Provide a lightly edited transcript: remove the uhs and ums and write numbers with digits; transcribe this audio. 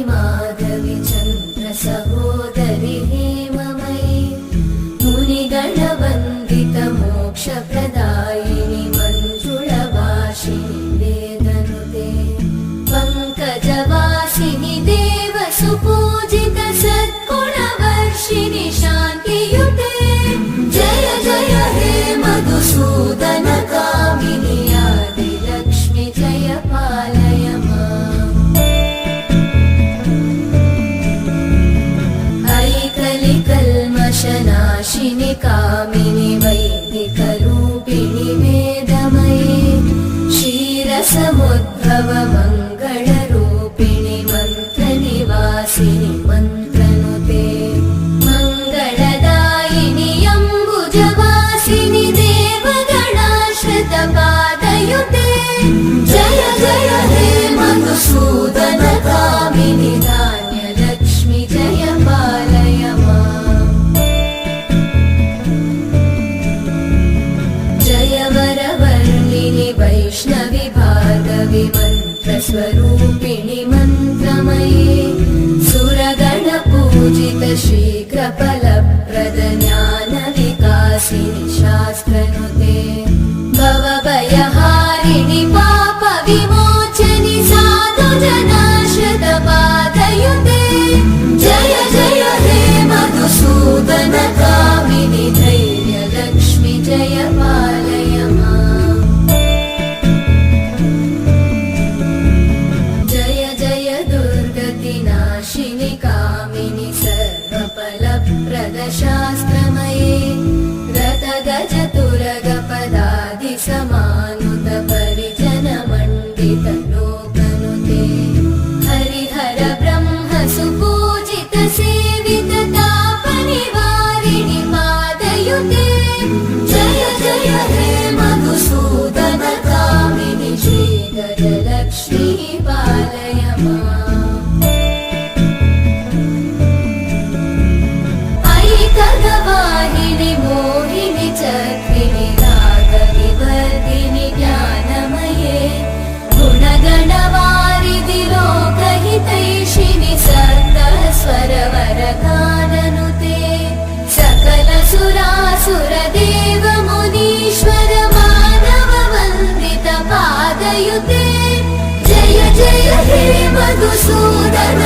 माधवी चन्द्र सहोदरि हेममयी मुनिगणवन्दित मोक्षप्रदायिनि मञ्जुळवासिनि वेदनुते पङ्कजवासिनि देवसुपूजित सद्गुणवर्षिणि शान्तियुते जय जय हे मधुसूदन कामिनि आदिलक्ष्मि जय पालय माम् ऐकलिकल्मषनाशिनि कामिनि वैदिकरूपिणि वेदमये क्षीरसमुद्भव मङ्गलरूपिणि मन्त्रनिवासिनि मन्त्रनुते मङ्गलदायिनि अम्बुजवासिनि देवगणाश्रितपादयुते जय जय हे मधुसूदन कामिनि धान्यलक्ष्मि जय पालय माम् जय वरवर्णिनि वैष्णवि भार्गवि मन्त्रस्वरूपिणि मन्त्रमये सुरगणपूजित शीघ्रफलप्रद ज्ञानविकासिनि शास्त्रनुते भवभयहारिणि पापविमोचनि साधुजनाश्रितपादयुते जय जय हे मधुसूदन कामिनि धैर्यलक्ष्मि जय पालय माम् जय जय दुर्गतिनाशिनि कामिनि सर्वफलप्रद शास्त्रमये रथगजतुरगपदादिसमानुत परिजनमण्डित लोकनुते हरिहर ब्रह्म सुपूजित सेवित तापनिवारिणि पादयुते जय जय हे मधुसूदन कामिनि श्रीगजलक्ष्मी पालय माम् ऐकगवाहिनि मोहिनि चक्रिणि रागविवर्धिनि ज्ञानमये गुणगणवारिधि लोकहितैषिणि सप्तस्वरवरगाननुते सकल सुरासुर देव मुनीश्वर मानव वन्दित पादयुते जय जय हे मधुसूदन